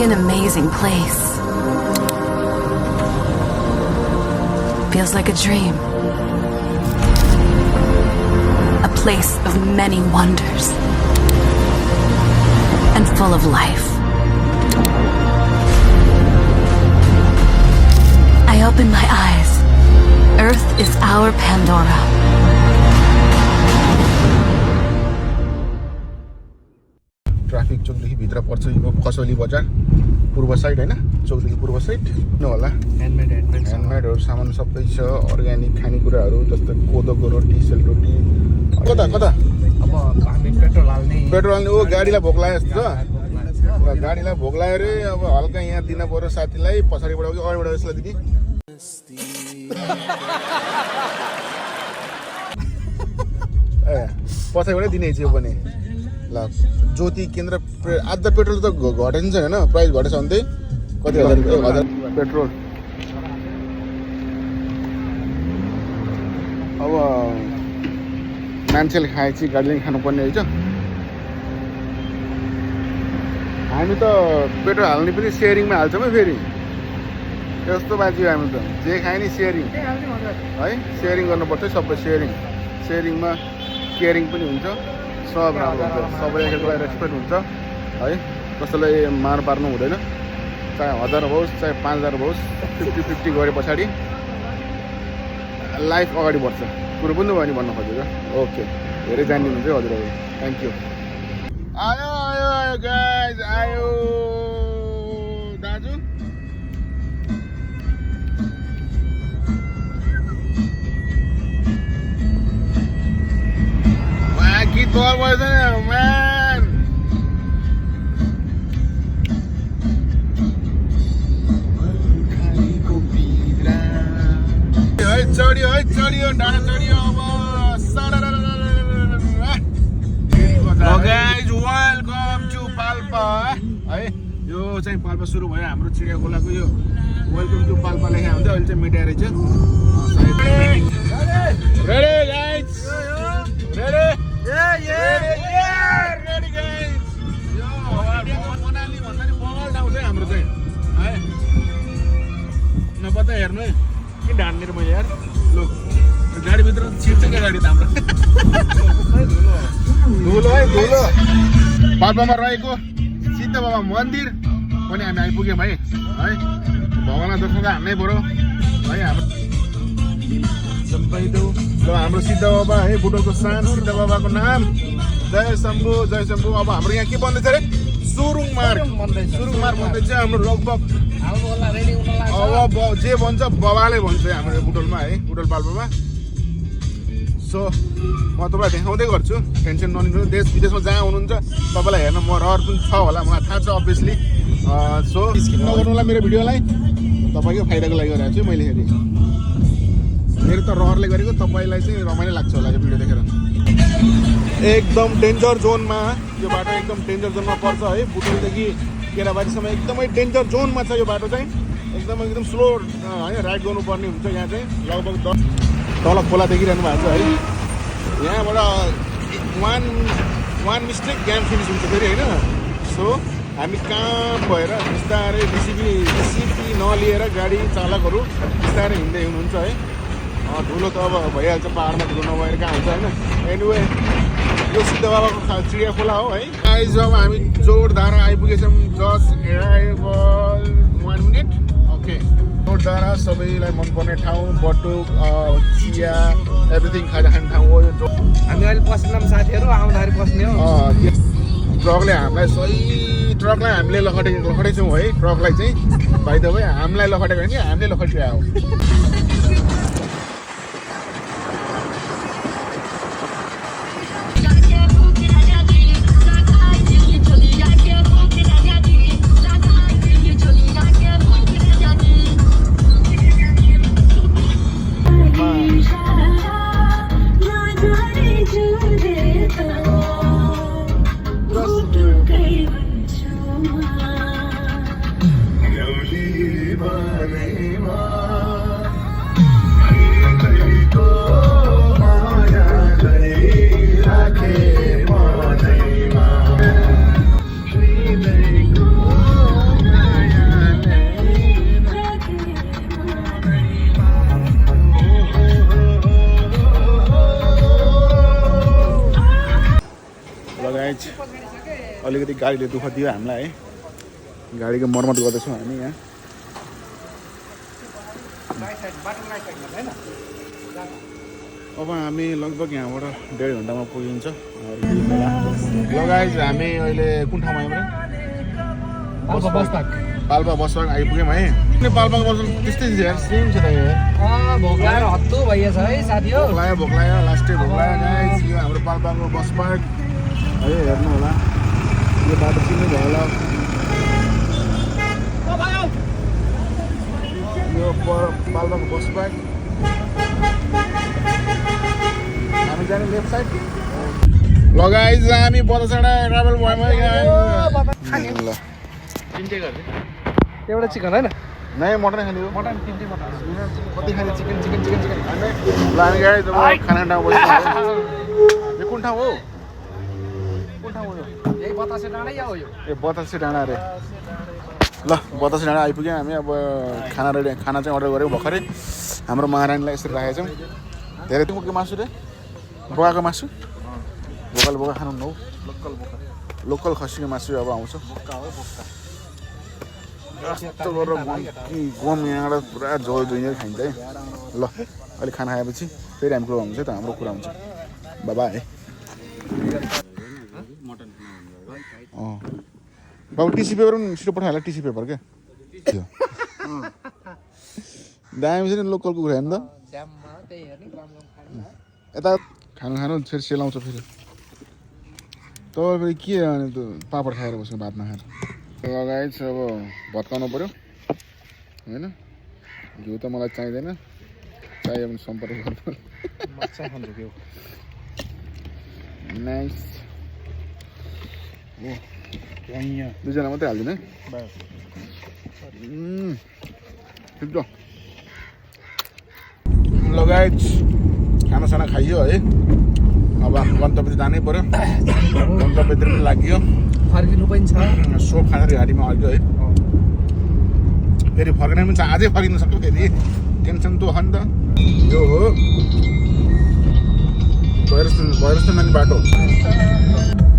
truly an amazing place. Feels like a dream. A place of many wonders. And full of life. I open my eyes. Earth is our Pandora. Traffic चोकदेखि भित्र पर्छ यो कसौली बजार पूर्व side हैन चोकदेखि पूर्व side न होला ह्यान्डमेडहरु सामान सबै छ अर्ग्यानिक खानेकुराहरु जस्तो कोदोको रोटी सेलरोटी कता अब हामी पेट्रोल हाल्ने ओ गाडीलाई भोक लाग्यो जस्तो छ गाडीलाई भोक लाग्यो रे अब हल्का यहाँ दिन पर्यो साथीलाई पछाडीबाट कि अगाडिबाट यसलाई दिदी ए पछाडीबाट दिने चाहिँ पनि ल ज्योति केन्द्र आज पेट्रोल त घटेन छैन हैन प्राइस घटेछ भने कति हजार पेट्रोल अब मान्छेले खाए चाहिँ गाडीले खानुपर्ने है हामी त पेट्रोल हाल्ने पनि सेयरिङमा हाल्छौँ है फेरि त्यस्तो बाजी हामी त जे खाए नि सेयरिङ है सेयरिङ गर्नुपर्छ सबै सेयरिङमा केयरिङ पनि हुन्छ सब राम्रो हुन्छ सबै एकअर्कालाई रेस्पेक्ट हुन्छ है कसैलाई मार पार्नु हुँदैन चाहे 1000 होस् चाहे 5000 होस् 50-50 गरे पछाडि लाइफ अगाडि बढ्छ कुरो बुझ्नु भयो नि भन्न खोजेको ओके धेरै जानिदिनुहुन्छ है हजुरहरू थ्याङ्क यू आयो गाइज आयो दाजु Keep going, wasn't it, man? चढियो डाँडा चढियो अब गाइज वेलकम टु पाल्पा है यो चाहिँ पाल्पा सुरु भयो हाम्रो चिडिया खोलाको यो वेलकम टु पाल्पा लेखा हुन्छ अहिले चाहिँ मिडिया रहेछ ready guys ready ready guys यो मनाली भन्दा नि बगल ठाउँ चाहिँ हाम्रो चाहिँ है नपत्ता हेर्नु है के ढान्ने मैले यार लु गाडीभित्र छिर्छ क्या गाडी त हाम्रो धुलो है धुलो पाल्पामा रहेको सिद्ध बाबा मन्दिर पनि हामी आइपुग्यौँ है भगवानलाई दर्शन त हान्नै पऱ्यो है हाम्रो ल हाम्रो सिद्ध बाबा है बुटोलको सान सिद्ध बाबाको नाम जय शम्भु अब हाम्रो यहाँ के बन्दैछ अरे सुरुङ मार्ग बन्दैछ हाम्रो लगभग अब जे भन्छ बाबाले भन्छ हाम्रो बुटोलमा है बुटोल पाल्पामा सो म तपाईँलाई देखाउँदै गर्छु टेन्सन नलिनु देश विदेशमा जहाँ हुनुहुन्छ तपाईँलाई हेर्न म रहर पनि छ होला मलाई थाहा छ अभियसली सो स्किप नगर्नु होला मेरो भिडियोलाई तपाईँको फाइदाको लागि गरिरहेको छु मैले हेरेँ मेरो त रहरले गरेको तपाईँलाई चाहिँ रमाइलो लाग्छ होला यो भिडियो देखेर एकदम डेन्जर जोनमा यो बाटो एकदम डेन्जर जोनमा पर्छ है बुटोलदेखि केराबारीसम्म एकदमै डेन्जर जोनमा छ यो बाटो चाहिँ एकदम स्लो होइन राइड गर्नुपर्ने हुन्छ यहाँ चाहिँ लगभग 10 तल खोला देखिरहनु भएको छ है यहाँबाट वान मिस्टेक गेम फिनिस हुन्छ फेरि होइन सो हामी काम भएर बिस्तारै डिसिपी नलिएर गाडी चालकहरू बिस्तारै हिँड्दै हुनुहुन्छ है धुलो त अब भइहाल्छ पाहाडमा धुलो नभएर कहाँ हुन्छ होइन एनिवे यो सिद्ध बाबाको चिडिया खोला हो है गाइज अब हामी जोरधारा आइपुगेछौँ जस्ट 1 मिनट ओके जोरधारा सबैलाई मनपर्ने ठाउँ बटुक चिया एभ्रिथिङ खाजा खाने ठाउँ हो यो हामी अहिले पस्दैनौँ साथीहरू आउँदाखेरि पस्ने हो ट्रकले हामीलाई हामीले लखटेछौँ है ट्रकलाई चाहिँ भाइ त भाइ हामीलाई लखटेको होइन कि हामीले लखटिरहेको हो गाइज अलिकति गाडीले दुःख दियो हामीलाई है गाडीको मर्मत गर्दैछौँ हामी यहाँ अब हामी लगभग यहाँबाट 1.5 घन्टामा पुगिन्छ ल गाइज हामी अहिले कुन ठाउँमा आयौँ पाल्पा बस पार्क आइपुग्यौँ है पाल्पाको बस त्यस्तै सेम छ त भोक लागेर हत्तु भइएछ है साथी हो भोक लाग्यो लास्टै भोक लाग्यो गाइज यो हाम्रो पाल्पाको बस पार्क है हेर्नु होला यो बाटो चिन्नु भयो होला यो पाल्पाको बस पार्क हामी जाने लेफ्ट साइड ल गाइज हामी बतासडा ट्राभल भयौँ ल एउटा चिकन होइन नै मटन खाने हो मटन तिनटै मटन कति खाने चिकन ल हामी गाडी जब खाना ठाउँ बसिरहेको यो कुन ठाउँ हो यही बतासे डाँडै हो यो ए बतासे डाँडा अरे ल बतासे डाँडा आइपुग्यौँ हामी अब खाना चाहिँ अर्डर गरेको भर्खरै हाम्रो महारानीलाई यसरी राखेको छौँ धेरै के मासु रे बोकाको मासु बोका खानु न हौ लोकल खसीको मासु अब आउँछ यस्तो गरेर गम यहाँबाट पुरा झोल धुइने खाइन्छ है ल अहिले खाना खाएपछि फेरि हामी कुरा हुन्छ त हाम्रो कुरा हुन्छ बाबा है बाबु टिसी पेपर पनि छिटो पठाइहाल्छ टिसी पेपर क्या दामी छ नि लोकलको कुरा हेर्नु त यता खानु फेरि सेलाउँछ फेरि तपाईँ फेरि के अनि त्यो पापड खाएर बस्नु भात नखाएर लगाएछ अब भत्काउनु पऱ्यो होइन घिउ त मलाई चाहिँदैन चाहियो भने सम्पर्क गर्नु नाइस दुईजना मात्रै हालिदिनु है ठिक छ लगायत खानासाना खाइयो है अब गन्तव्य जानै पऱ्यो गन्तव्यतिर पनि लाग्यो फर्किनु पनि छ सो खाना गाडीमा अर्क्यो है फेरि फर्किने पनि छ अझै फर्किन सक्यो फेरि टेन्सन त हो नि त यो हो भैरस्थान जाने बाटो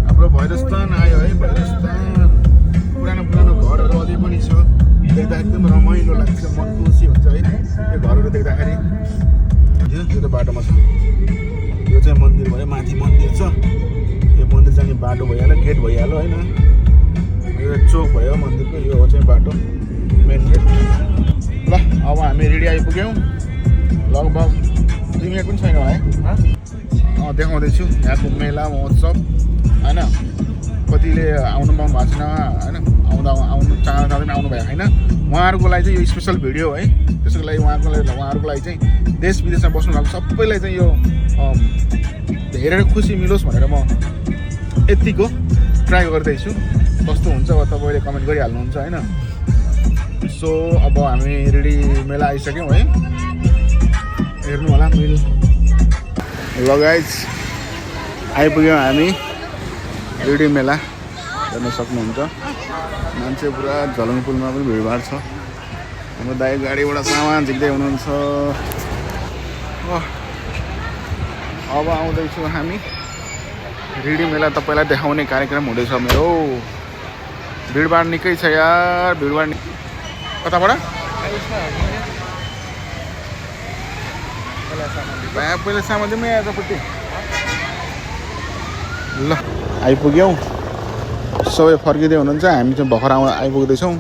हाम्रो भैरस्थान आयो है भैरस्थान पुरानो घरहरू अझै पनि छ देख्दा एकदम रमाइलो लाग्छ मन खुसी हुन्छ है यो घरहरू देख्दाखेरि यो त बाटोमा छ यो चाहिँ मन्दिर भयो माथि मन्दिर छ यो मन्दिर जाने बाटो भइहाल्यो गेट भइहाल्यो होइन यो चोक भयो मन्दिरको यो हो चाहिँ बाटो मेन गेट ल अब हामी रेडी आइपुग्यौँ लगभग 2 मिनट पनि छैन है देखाउँदैछु यहाँको मेला महोत्सव होइन कतिले आउनु पाउनु भएको छैन होइन आउनु चाहँदा आउनु भएको छैन उहाँहरूको लागि चाहिँ यो स्पेसल भिडियो है त्यसको लागि उहाँहरूको लागि चाहिँ देश विदेशमा बस्नु भएको सबैलाई चाहिँ यो हेरेर खुसी मिलोस् भनेर म यतिको ट्राई गर्दैछु कस्तो हुन्छ अब तपाईँले कमेन्ट गरिहाल्नुहुन्छ होइन सो अब हामी रेडी मेला आइसक्यौँ है हेर्नु होला मिल लगाइज आइपुग्यौँ हामी रेडी मेला हेर्न सक्नुहुन्छ मान्छे पुरा झलुङ पुलमा पनि भिडभाड छ हाम्रो दाइ गाडीबाट सामान झिक्दै हुनुहुन्छ अब आउँदैछु हामी रेडी मेला तपाईँलाई देखाउने कार्यक्रम हुँदैछ मेरो भिडभाड निकै छ यार भिडभाड कताबाट पहिला सामान चाहिँ यहाँ यतापट्टि ल आइपुग्यौँ सबै फर्किँदै हुनुहुन्छ हामी चाहिँ भर्खर आइपुग्दैछौँ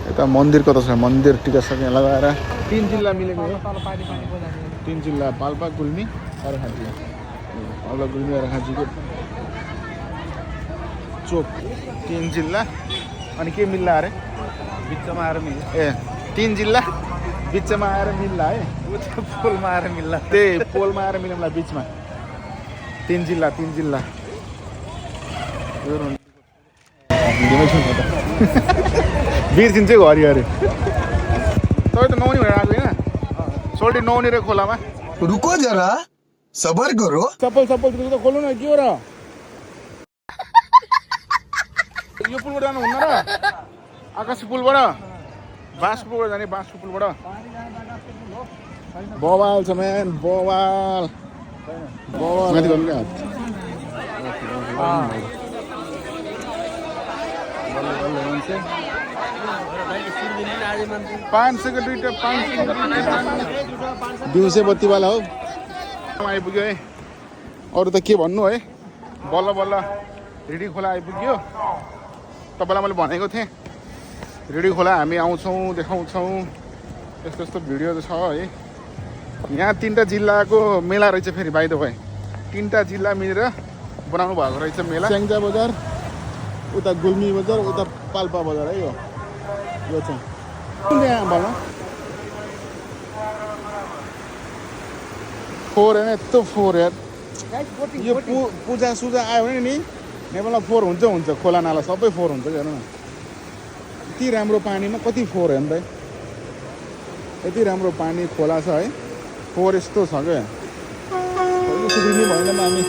यता मन्दिर कता छ मन्दिर टिका सकिने लगाएर 3 जिल्ला मिलेको हो 3 जिल्ला पाल्पा गुल्मी अर्घाखाँची पाल्पा गुल्मी अर्घाखाँचीको चोक 3 जिल्ला अनि के मिल्ला अरे बिचमा आएर मिल्छ ए 3 जिल्ला बिचमा आएर मिल्ला है पोलमा आएर मिल्ला त्यही पोलमा आएर मिल्ला बिचमा 3 जिल्ला बिर्सिन्छ घरि अरे तपाईँ त नौनी भनेर आएको होइन सोल्टी नौनी र खोलामा रुको जरा सबर करो चप्पल त खोल्नु न के हो र यो पुलबाट जानु हुन्न र आकाशी पुलबाट बाँसको पुलबाट जाने बाँसको पुलबाट बवाल छ म्यान बवाल माथि गर्नु क्या पाँच सयको दुईवटा 500 दिउँसे बत्तीवाला हो आइपुग्यो है अरू त के भन्नु है बल्ल बल्ल रिडी खोला आइपुग्यो तपाईँलाई मैले भनेको थिएँ रिडी खोला हामी आउँछौँ देखाउँछौँ यस्तो यस्तो भिडियो छ है यहाँ 3टा जिल्लाको मेला रहेछ फेरि बाइ द वे 3टा जिल्ला मिलेर बनाउनु भएको रहेछ मेला स्याङ्जा बजार उता गुल्मी बजार उता पाल्पा बजार है यो चाहिँ कुन यहाँ भन फोहोर होइन यस्तो फोहोर यार यो पूजा सुजा आयो भने नि नेपालमा फोहोर हुन्छ खोला नाला सबै फोहोर हुन्छ हेर्नु न यति राम्रो पानीमा कति फोहोर हेर्नु त यति राम्रो पानी खोला छ है फोहोर यस्तो छ क्या सुध्रिनु भएन हामी